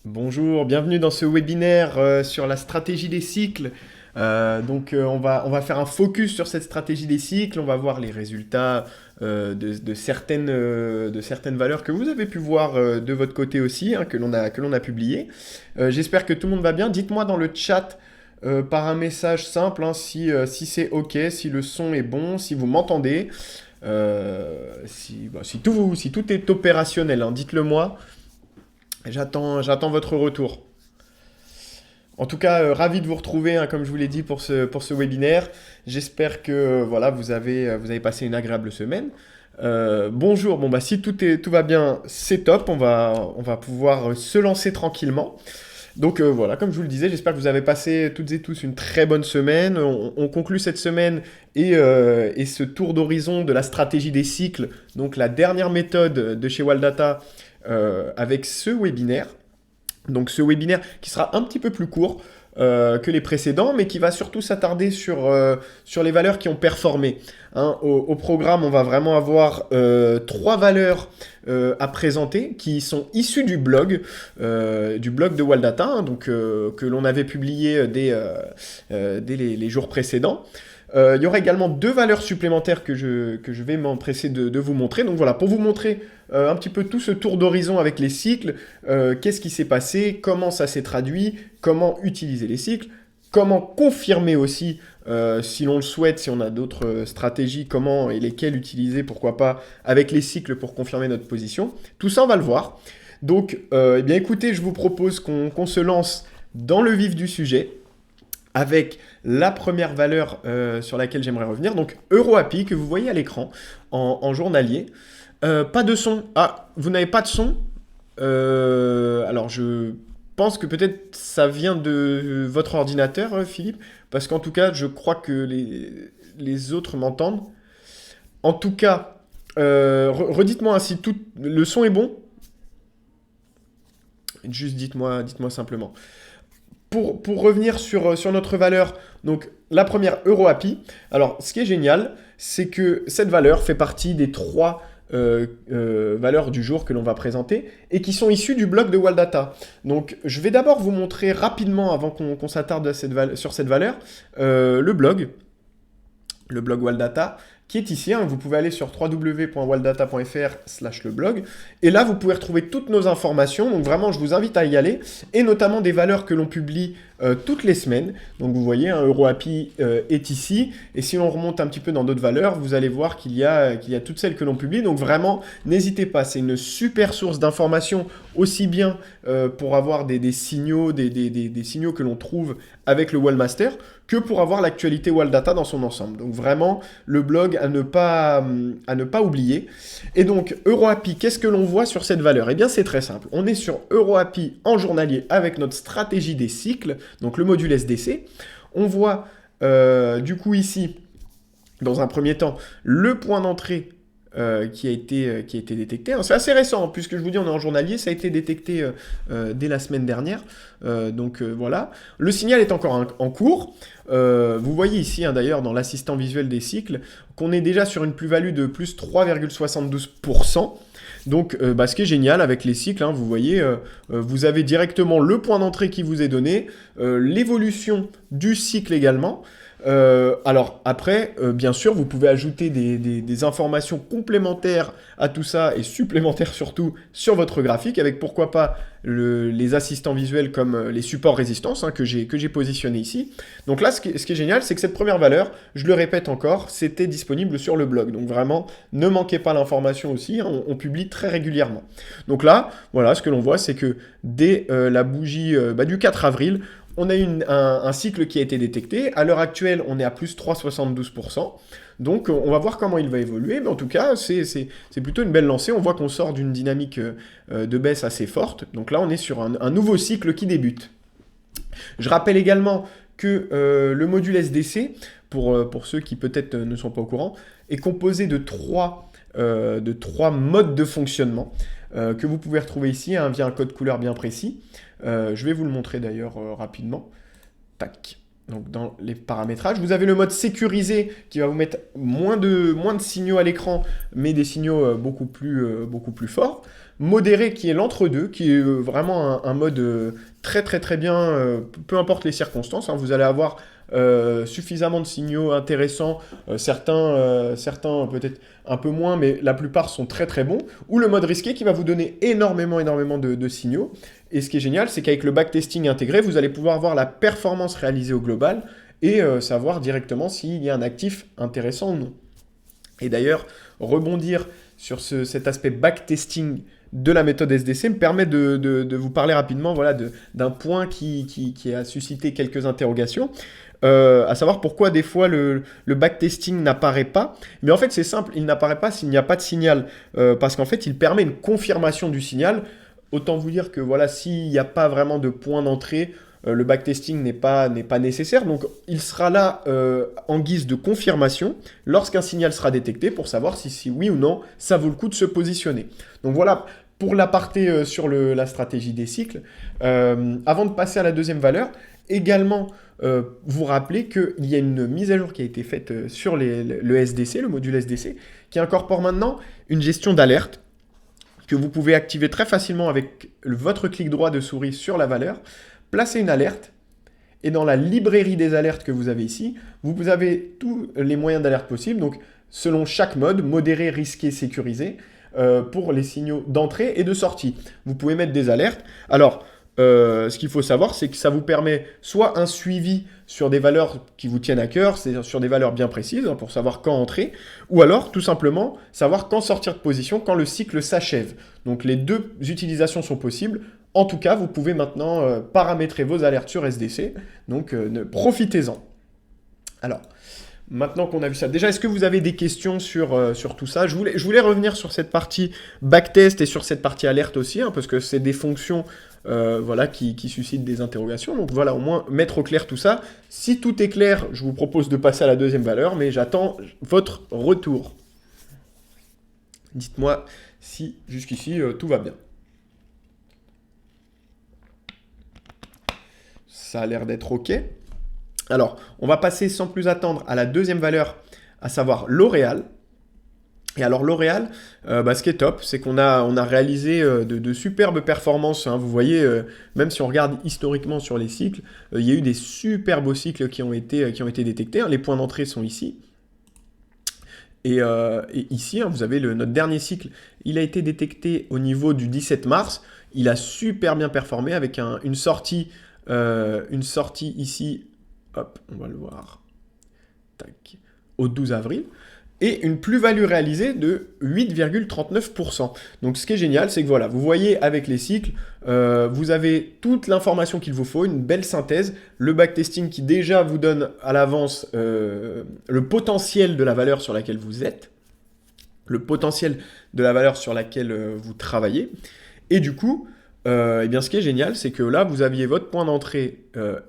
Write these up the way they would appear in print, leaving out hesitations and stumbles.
Bonjour, bienvenue dans ce webinaire sur la stratégie des cycles. On va faire un focus sur cette stratégie des cycles, on va voir les résultats de certaines valeurs que vous avez pu voir de votre côté aussi, hein, que l'on a publiées. J'espère que tout le monde va bien. Dites-moi dans le chat par un message simple hein, si c'est OK, si le son est bon, si vous m'entendez, si tout est opérationnel, hein, dites-le moi. J'attends votre retour. En tout cas, ravi de vous retrouver, hein, comme je vous l'ai dit, pour ce webinaire. J'espère que voilà, vous avez passé une agréable semaine. Bonjour, bon bah si tout va bien, c'est top, on va pouvoir se lancer tranquillement. Donc voilà, comme je vous le disais, j'espère que vous avez passé toutes et tous une très bonne semaine. On conclut cette semaine et ce tour d'horizon de la stratégie des cycles, donc la dernière méthode de chez Waldata avec ce webinaire. Donc ce webinaire qui sera un petit peu plus court que les précédents, mais qui va surtout s'attarder sur les valeurs qui ont performé. Hein, au programme, on va vraiment avoir trois valeurs à présenter qui sont issues du blog de Waldata, hein, donc, que l'on avait publié dès les jours précédents. Il y aura également deux valeurs supplémentaires que je vais m'empresser de vous montrer. Donc voilà, pour vous montrer un petit peu tout ce tour d'horizon avec les cycles, qu'est-ce qui s'est passé, comment ça s'est traduit, comment utiliser les cycles, comment confirmer aussi, si l'on le souhaite, si on a d'autres stratégies, comment et lesquelles utiliser, pourquoi pas, avec les cycles pour confirmer notre position. Tout ça, on va le voir. Donc, eh bien écoutez, je vous propose qu'on se lance dans le vif du sujet avec la première valeur sur laquelle j'aimerais revenir, donc EuroAPI, que vous voyez à l'écran en journalier. Pas de son. Ah, vous n'avez pas de son. Alors je pense que peut-être ça vient de votre ordinateur, Philippe, parce qu'en tout cas, je crois que les autres m'entendent. En tout cas, redites-moi hein, si tout le son est bon. Juste dites-moi simplement. Pour revenir sur notre valeur, donc la première EuroAPI, alors ce qui est génial, c'est que cette valeur fait partie des trois valeurs du jour que l'on va présenter et qui sont issues du blog de Waldata. Donc je vais d'abord vous montrer rapidement, avant qu'on s'attarde sur cette valeur, le blog Waldata, qui est ici. Hein. Vous pouvez aller sur www.waldata.fr/le blog. Et là, vous pouvez retrouver toutes nos informations. Donc vraiment, je vous invite à y aller. Et notamment des valeurs que l'on publie toutes les semaines. Donc vous voyez, un EuroAPI est ici. Et si on remonte un petit peu dans d'autres valeurs, vous allez voir qu'il y a toutes celles que l'on publie. Donc vraiment, n'hésitez pas. C'est une super source d'informations, aussi bien pour avoir des signaux, des signaux que l'on trouve avec le Wallmaster, que pour avoir l'actualité Waldata dans son ensemble. Donc vraiment, le blog à ne pas oublier. Et donc, EuroAPI, qu'est-ce que l'on voit sur cette valeur? Eh bien, c'est très simple. On est sur EuroAPI en journalier avec notre stratégie des cycles, donc le module SDC. On voit du coup ici, dans un premier temps, le point d'entrée qui a été détecté. C'est assez récent, hein, puisque je vous dis on est en journalier, ça a été détecté dès la semaine dernière. Voilà. Le signal est encore en cours. Vous voyez ici, hein, d'ailleurs, dans l'assistant visuel des cycles, qu'on est déjà sur une plus-value de plus 3,72%. Donc, ce qui est génial avec les cycles, hein, vous voyez, vous avez directement le point d'entrée qui vous est donné, l'évolution du cycle également. Alors après, bien sûr, vous pouvez ajouter des informations complémentaires à tout ça et supplémentaires surtout sur votre graphique avec pourquoi pas les assistants visuels comme les supports résistance hein, que j'ai positionné ici. Donc là, ce qui est génial, c'est que cette première valeur, je le répète encore, c'était disponible sur le blog. Donc vraiment, ne manquez pas l'information aussi, hein, on publie très régulièrement. Donc là, voilà, ce que l'on voit, c'est que dès la bougie du 4 avril, on a eu un cycle qui a été détecté. À l'heure actuelle, on est à plus 3,72%. Donc, on va voir comment il va évoluer. Mais en tout cas, c'est plutôt une belle lancée. On voit qu'on sort d'une dynamique de baisse assez forte. Donc là, on est sur un nouveau cycle qui débute. Je rappelle également que le module SDC, pour ceux qui peut-être ne sont pas au courant, est composé de trois modes de fonctionnement que vous pouvez retrouver ici hein, via un code couleur bien précis. Je vais vous le montrer d'ailleurs rapidement. Tac. Donc dans les paramétrages, vous avez le mode sécurisé qui va vous mettre moins de signaux à l'écran, mais des signaux beaucoup plus forts. modéré qui est l'entre-deux, qui est vraiment un mode très très très bien, peu importe les circonstances, hein, vous allez avoir suffisamment de signaux intéressants, certains peut-être un peu moins, mais la plupart sont très très bons, ou le mode risqué qui va vous donner énormément de signaux. Et ce qui est génial, c'est qu'avec le backtesting intégré, vous allez pouvoir voir la performance réalisée au global et savoir directement s'il y a un actif intéressant ou non. Et d'ailleurs, rebondir sur cet aspect backtesting de la méthode SDC me permet de vous parler rapidement voilà, d'un point qui a suscité quelques interrogations, à savoir pourquoi des fois le backtesting n'apparaît pas. Mais en fait, c'est simple, il n'apparaît pas s'il n'y a pas de signal, parce qu'en fait, il permet une confirmation du signal. Autant vous dire que voilà, s'il n'y a pas vraiment de point d'entrée, le backtesting n'est pas nécessaire. Donc, il sera là en guise de confirmation lorsqu'un signal sera détecté pour savoir si oui ou non, ça vaut le coup de se positionner. Donc voilà, pour l'aparté sur la stratégie des cycles. Avant de passer à la deuxième valeur, également, vous rappelez qu'il y a une mise à jour qui a été faite sur le SDC, le module SDC, qui incorpore maintenant une gestion d'alerte que vous pouvez activer très facilement avec votre clic droit de souris sur la valeur, placer une alerte, et dans la librairie des alertes que vous avez ici, vous avez tous les moyens d'alerte possibles, donc selon chaque mode, modéré, risqué, sécurisé, pour les signaux d'entrée et de sortie. Vous pouvez mettre des alertes. Alors, ce qu'il faut savoir, c'est que ça vous permet soit un suivi sur des valeurs qui vous tiennent à cœur, c'est-à-dire sur des valeurs bien précises, hein, pour savoir quand entrer, ou alors tout simplement savoir quand sortir de position, quand le cycle s'achève. Donc les deux utilisations sont possibles. En tout cas, vous pouvez maintenant paramétrer vos alertes sur SDC, donc profitez-en. Alors, maintenant qu'on a vu ça, déjà, est-ce que vous avez des questions sur tout ça? Je voulais revenir sur cette partie backtest et sur cette partie alerte aussi, hein, parce que c'est des fonctions voilà, qui suscitent des interrogations. Donc voilà, au moins mettre au clair tout ça. Si tout est clair, je vous propose de passer à la deuxième valeur, mais j'attends votre retour. Dites-moi si jusqu'ici tout va bien. Ça a l'air d'être OK. Alors, on va passer sans plus attendre à la deuxième valeur, à savoir L'Oréal. Et alors L'Oréal, ce qui est top, c'est qu'on a réalisé de superbes performances, hein. Vous voyez, même si on regarde historiquement sur les cycles, il y a eu des super beaux cycles qui ont été détectés, hein. Les points d'entrée sont ici. Et ici, hein, vous avez notre dernier cycle, il a été détecté au niveau du 17 mars. Il a super bien performé avec une sortie ici. Hop, on va le voir. Tac. Au 12 avril. Et une plus-value réalisée de 8,39%. Donc ce qui est génial, c'est que voilà, vous voyez avec les cycles, vous avez toute l'information qu'il vous faut, une belle synthèse, le backtesting qui déjà vous donne à l'avance le potentiel de la valeur sur laquelle vous êtes, le potentiel de la valeur sur laquelle vous travaillez. Et du coup, eh bien, ce qui est génial, c'est que là, vous aviez votre point d'entrée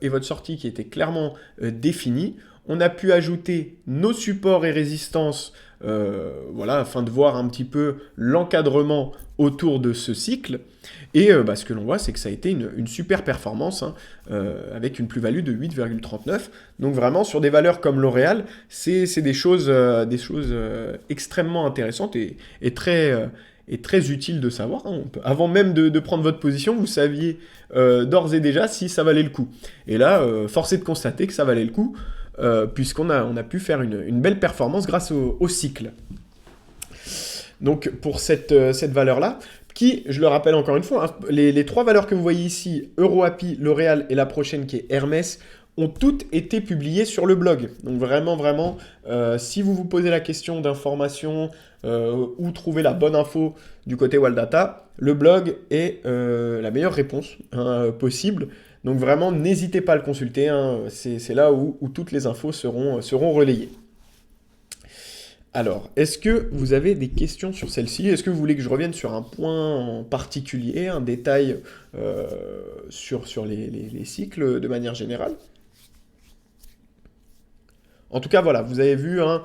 et votre sortie qui étaient clairement définis. On a pu ajouter nos supports et résistances, voilà, afin de voir un petit peu l'encadrement autour de ce cycle. Et ce que l'on voit, c'est que ça a été une super performance, hein, avec une plus-value de 8,39. Donc vraiment, sur des valeurs comme L'Oréal, c'est des choses extrêmement intéressantes et très utile de savoir, hein. Avant même de prendre votre position, vous saviez d'ores et déjà si ça valait le coup. Et là, force est de constater que ça valait le coup, puisqu'on a pu faire une belle performance grâce au cycle. Donc pour cette valeur-là, qui, je le rappelle encore une fois, hein, les trois valeurs que vous voyez ici, EuroAPI, L'Oréal et la prochaine qui est Hermès, ont toutes été publiées sur le blog. Donc vraiment, si vous vous posez la question d'information, où trouver la bonne info du côté Waldata, le blog est la meilleure réponse, hein, possible. Donc vraiment, n'hésitez pas à le consulter, hein, c'est là où toutes les infos seront relayées. Alors, est-ce que vous avez des questions sur celle-ci? Est-ce que vous voulez que je revienne sur un point en particulier, un détail sur les cycles de manière générale? En tout cas, voilà, vous avez vu, hein,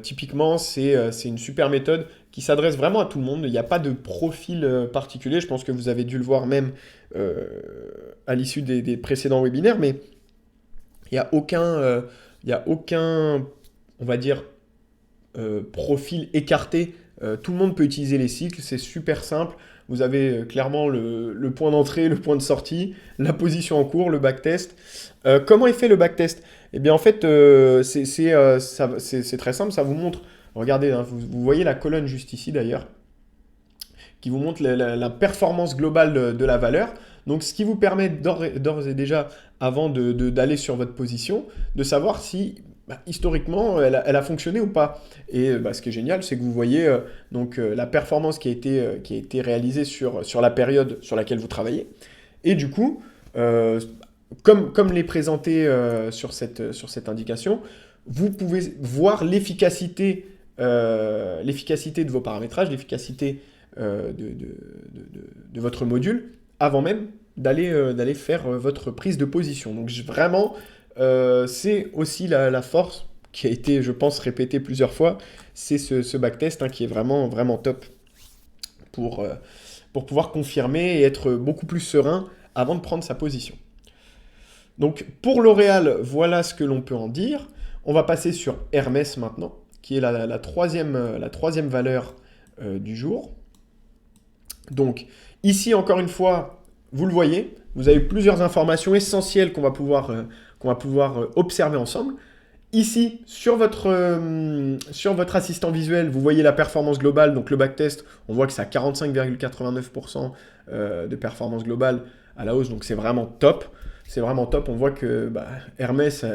typiquement, c'est une super méthode qui s'adresse vraiment à tout le monde. Il n'y a pas de profil particulier. Je pense que vous avez dû le voir même à l'issue des précédents webinaires, mais il n'y a aucun, on va dire, profil écarté. Tout le monde peut utiliser les cycles, c'est super simple. Vous avez clairement le point d'entrée, le point de sortie, la position en cours, le backtest. Comment est fait le backtest? Eh bien, en fait, c'est très simple. Ça vous montre, regardez, hein, vous voyez la colonne juste ici d'ailleurs, qui vous montre la performance globale de la valeur. Donc, ce qui vous permet d'ores et déjà, avant d'aller sur votre position, de savoir si historiquement elle a fonctionné ou pas. Et ce qui est génial, c'est que vous voyez la performance qui a été réalisée sur la période sur laquelle vous travaillez. Et du coup, comme l'est présenté sur cette indication, vous pouvez voir l'efficacité de vos paramétrages, l'efficacité de votre module avant même d'aller faire votre prise de position. Donc vraiment, c'est aussi la force qui a été, je pense, répétée plusieurs fois, c'est ce backtest qui est vraiment, vraiment top pour pouvoir confirmer et être beaucoup plus serein avant de prendre sa position. Donc pour L'Oréal, voilà ce que l'on peut en dire. On va passer sur Hermès maintenant, qui est la troisième valeur du jour. Donc ici, encore une fois, vous le voyez, vous avez plusieurs informations essentielles qu'on va pouvoir observer ensemble. Ici, sur votre assistant visuel, vous voyez la performance globale, donc le backtest, on voit que c'est à 45,89% de performance globale à la hausse, donc c'est vraiment top. C'est vraiment top, on voit que Hermès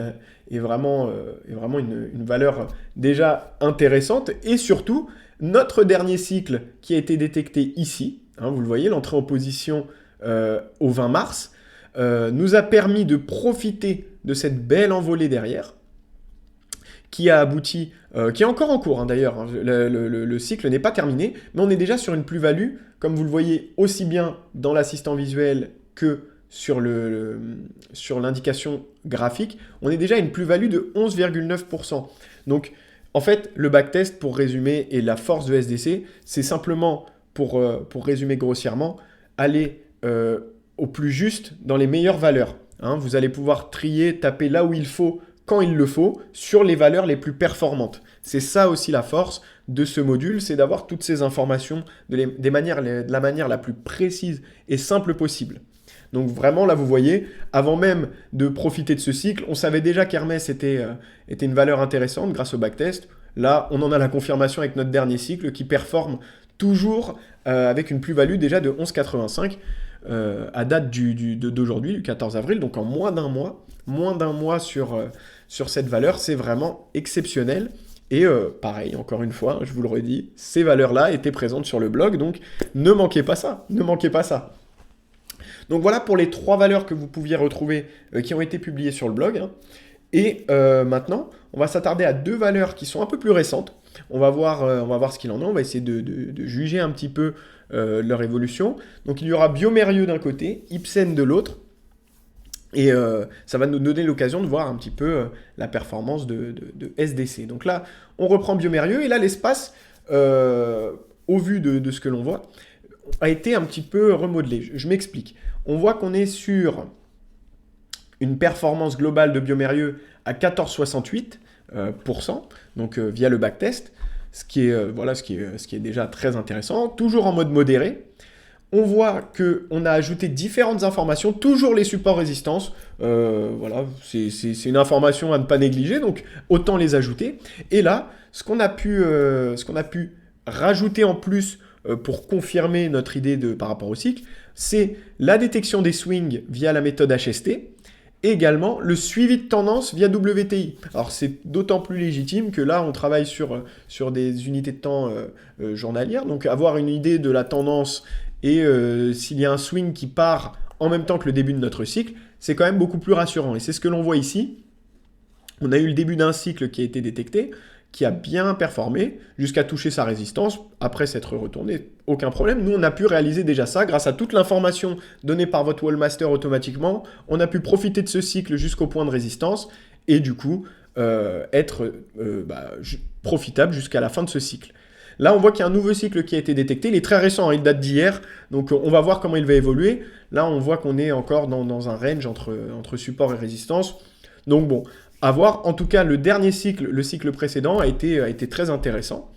est vraiment une valeur déjà intéressante. Et surtout, notre dernier cycle qui a été détecté ici, vous le voyez, l'entrée en position au 20 mars, nous a permis de profiter de cette belle envolée derrière, qui a abouti, qui est encore en cours d'ailleurs, le cycle n'est pas terminé, mais on est déjà sur une plus-value, comme vous le voyez aussi bien dans l'assistant visuel que sur l'indication graphique, on est déjà à une plus-value de 11,9%. Donc, en fait, le backtest, pour résumer, et la force de SDC, c'est simplement, pour résumer grossièrement, aller au plus juste dans les meilleures valeurs. Vous allez pouvoir trier, taper là où il faut, quand il le faut, sur les valeurs les plus performantes. C'est ça aussi la force de ce module, c'est d'avoir toutes ces informations de la manière la plus précise et simple possible. Donc vraiment, là, vous voyez, avant même de profiter de ce cycle, on savait déjà qu'Hermès était une valeur intéressante grâce au backtest. Là, on en a la confirmation avec notre dernier cycle qui performe toujours avec une plus-value déjà de 11,85 à date d'aujourd'hui, du 14 avril, donc en moins d'un mois sur cette valeur. C'est vraiment exceptionnel. Et pareil, encore une fois, je vous le redis, ces valeurs-là étaient présentes sur le blog, donc ne manquez pas ça, ne manquez pas ça. Donc voilà pour les 3 valeurs que vous pouviez retrouver qui ont été publiées sur le blog. Et maintenant, on va s'attarder à 2 valeurs qui sont un peu plus récentes. On va voir ce qu'il en est, on va essayer de juger un petit peu leur évolution. Donc il y aura Biomérieux d'un côté, Ipsen de l'autre. Et ça va nous donner l'occasion de voir un petit peu la performance de SDC. Donc là, on reprend Biomérieux, et là, l'espace, au vu de ce que l'on voit, a été un petit peu remodelé. Je m'explique. On voit qu'on est sur une performance globale de Biomérieux à 14,68%, donc via le backtest, ce qui est déjà très intéressant, toujours en mode modéré. On voit qu'on a ajouté différentes informations, toujours les supports résistance. C'est une information à ne pas négliger, donc autant les ajouter. Et là, ce qu'on a pu rajouter en plus pour confirmer notre idée par rapport au cycle, c'est la détection des swings via la méthode HST, et également le suivi de tendance via WTI. Alors c'est d'autant plus légitime que là on travaille sur des unités de temps journalières, donc avoir une idée de la tendance et s'il y a un swing qui part en même temps que le début de notre cycle, c'est quand même beaucoup plus rassurant. Et c'est ce que l'on voit ici. On a eu le début d'un cycle qui a été détecté, qui a bien performé jusqu'à toucher sa résistance, après s'être retourné, aucun problème. Nous, on a pu réaliser déjà ça grâce à toute l'information donnée par votre Wallmaster automatiquement. On a pu profiter de ce cycle jusqu'au point de résistance et du coup être profitable jusqu'à la fin de ce cycle. Là, on voit qu'il y a un nouveau cycle qui a été détecté. Il est très récent, il date d'hier, donc on va voir comment il va évoluer. Là, on voit qu'on est encore dans un range entre support et résistance. Donc bon, à voir. En tout cas, le dernier cycle, le cycle précédent, a été très intéressant.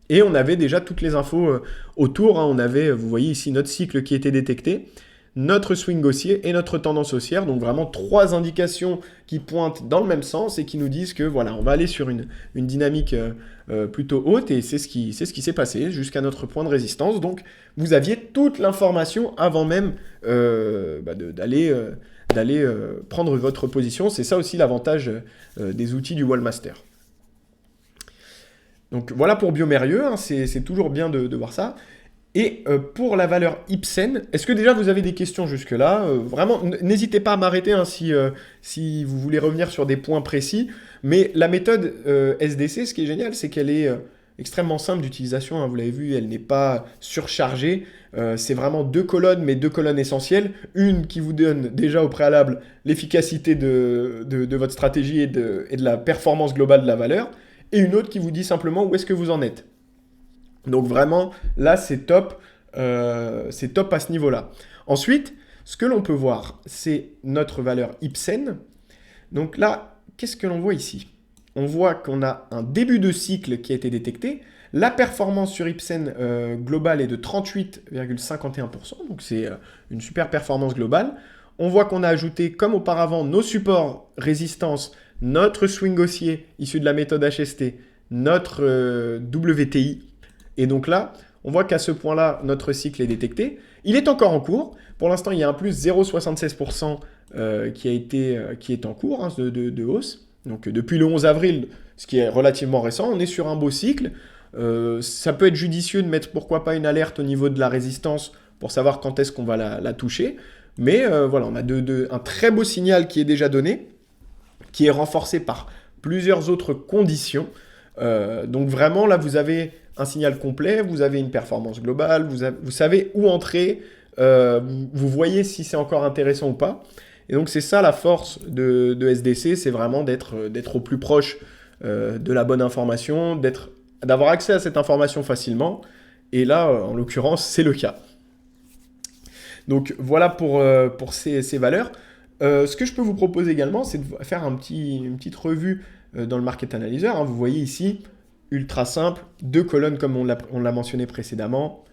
Et on avait déjà toutes les infos autour. Hein. On avait, vous voyez ici, notre cycle qui était détecté, notre swing haussier et notre tendance haussière. Donc vraiment 3 indications qui pointent dans le même sens et qui nous disent que voilà, on va aller sur une dynamique plutôt haute. Et c'est ce qui s'est passé jusqu'à notre point de résistance. Donc vous aviez toute l'information avant même d'aller prendre votre position. C'est ça aussi l'avantage des outils du Wallmaster. Donc voilà pour Biomérieux, hein, c'est toujours bien de voir ça. Et pour la valeur Ipsen, est-ce que déjà vous avez des questions jusque-là? Vraiment, n'hésitez pas à m'arrêter hein, si vous voulez revenir sur des points précis. Mais la méthode SDC, ce qui est génial, c'est qu'elle est extrêmement simple d'utilisation. Hein, vous l'avez vu, elle n'est pas surchargée. C'est vraiment 2 colonnes, mais 2 colonnes essentielles. Une qui vous donne déjà au préalable l'efficacité de votre stratégie et de la performance globale de la valeur. Et une autre qui vous dit simplement où est-ce que vous en êtes. Donc vraiment, là, c'est top à ce niveau-là. Ensuite, ce que l'on peut voir, c'est notre valeur Ipsen. Donc là, qu'est-ce que l'on voit ici? On voit qu'on a un début de cycle qui a été détecté. La performance sur Ipsen globale est de 38,51%. Donc c'est une super performance globale. On voit qu'on a ajouté, comme auparavant, nos supports résistance, notre swing haussier issu de la méthode HST, notre WTI. Et donc là, on voit qu'à ce point-là, notre cycle est détecté. Il est encore en cours. Pour l'instant, il y a un plus 0,76% qui est en cours hein, de hausse. Donc depuis le 11 avril, ce qui est relativement récent, on est sur un beau cycle. Ça peut être judicieux de mettre pourquoi pas une alerte au niveau de la résistance pour savoir quand est-ce qu'on va la toucher. Mais voilà, on a un très beau signal qui est déjà donné, qui est renforcé par plusieurs autres conditions. Donc vraiment, là, vous avez un signal complet, vous avez une performance globale, vous savez où entrer, vous voyez si c'est encore intéressant ou pas. Et donc, c'est ça la force de SDC, c'est vraiment d'être au plus proche de la bonne information, d'avoir accès à cette information facilement. Et là, en l'occurrence, c'est le cas. Donc, voilà pour ces valeurs. Ce que je peux vous proposer également, c'est de faire une petite revue dans le Market Analyzer. Hein. Vous voyez ici, ultra simple, 2 colonnes comme on l'a mentionné précédemment.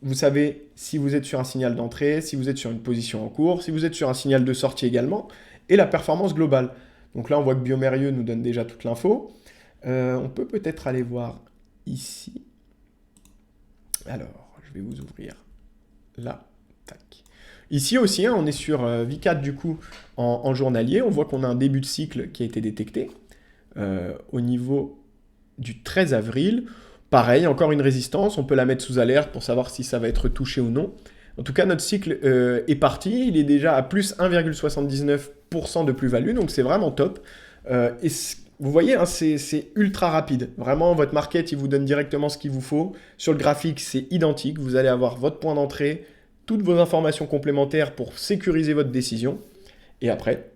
Vous savez si vous êtes sur un signal d'entrée, si vous êtes sur une position en cours, si vous êtes sur un signal de sortie également, et la performance globale. Donc là, on voit que Biomérieux nous donne déjà toute l'info. On peut peut-être aller voir ici. Alors, je vais vous ouvrir là. Tac. Ici aussi, hein, on est sur V4 du coup en journalier. On voit qu'on a un début de cycle qui a été détecté au niveau du 13 avril. Pareil, encore une résistance. On peut la mettre sous alerte pour savoir si ça va être touché ou non. En tout cas, notre cycle est parti. Il est déjà à plus 1,79% de plus-value. Donc, c'est vraiment top. Et vous voyez, hein, c'est ultra rapide. Vraiment, votre market, il vous donne directement ce qu'il vous faut. Sur le graphique, c'est identique. Vous allez avoir votre point d'entrée, toutes vos informations complémentaires pour sécuriser votre décision. Et après,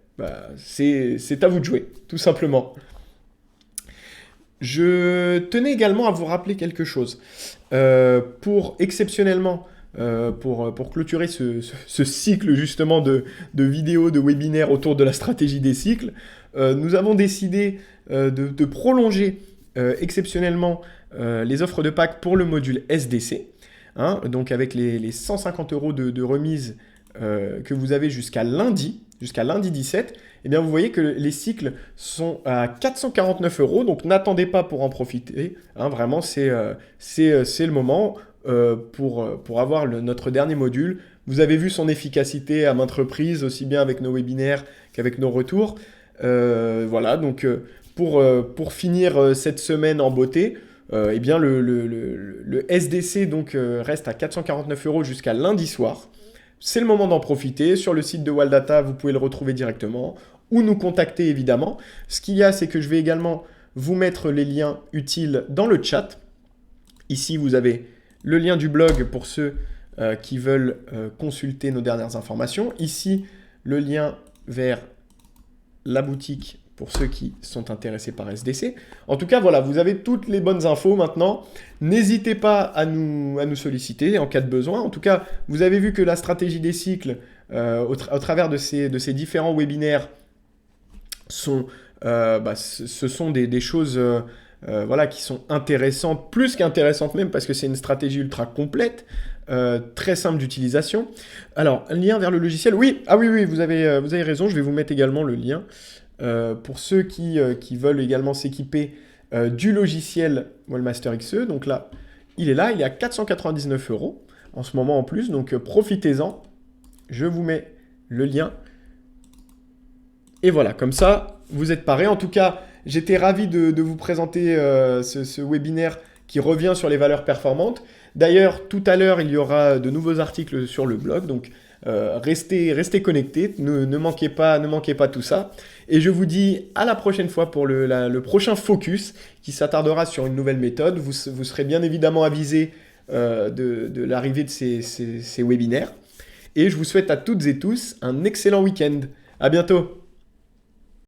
c'est à vous de jouer, tout simplement. Je tenais également à vous rappeler quelque chose. Pour exceptionnellement, pour clôturer ce cycle justement de vidéos, de webinaires autour de la stratégie des cycles, nous avons décidé de prolonger exceptionnellement les offres de Pâques pour le module SDC. Hein, donc avec les 150 € de remise que vous avez jusqu'à lundi 17, eh bien vous voyez que les cycles sont à 449 €, donc n'attendez pas pour en profiter. Hein, vraiment, c'est le moment pour avoir notre dernier module. Vous avez vu son efficacité à maintes reprises, aussi bien avec nos webinaires qu'avec nos retours. Voilà, donc pour finir cette semaine en beauté, eh bien le SDC donc, reste à 449 € jusqu'à lundi soir. C'est le moment d'en profiter. Sur le site de Waldata, vous pouvez le retrouver directement ou nous contacter évidemment. Ce qu'il y a, c'est que je vais également vous mettre les liens utiles dans le chat. Ici, vous avez le lien du blog pour ceux qui veulent consulter nos dernières informations. Ici, le lien vers la boutique pour ceux qui sont intéressés par SDC. En tout cas, voilà, vous avez toutes les bonnes infos maintenant. N'hésitez pas à nous solliciter en cas de besoin. En tout cas, vous avez vu que la stratégie des cycles, au travers de ces différents webinaires, ce sont des choses voilà, qui sont intéressantes, plus qu'intéressantes même, parce que c'est une stratégie ultra complète, très simple d'utilisation. Alors, un lien vers le logiciel, oui, ah oui, oui, vous avez raison, je vais vous mettre également le lien. Pour ceux qui veulent également s'équiper du logiciel Wallmaster XE, donc là, il est là, il est à 499 € en ce moment en plus, donc profitez-en. Je vous mets le lien. Et voilà, comme ça, vous êtes parés. En tout cas, j'étais ravi de vous présenter ce webinaire qui revient sur les valeurs performantes. D'ailleurs, tout à l'heure, il y aura de nouveaux articles sur le blog, donc restez connectés, ne manquez pas tout ça. Et je vous dis à la prochaine fois pour le prochain focus qui s'attardera sur une nouvelle méthode. Vous serez bien évidemment avisé de l'arrivée de ces webinaires. Et je vous souhaite à toutes et tous un excellent week-end. À bientôt.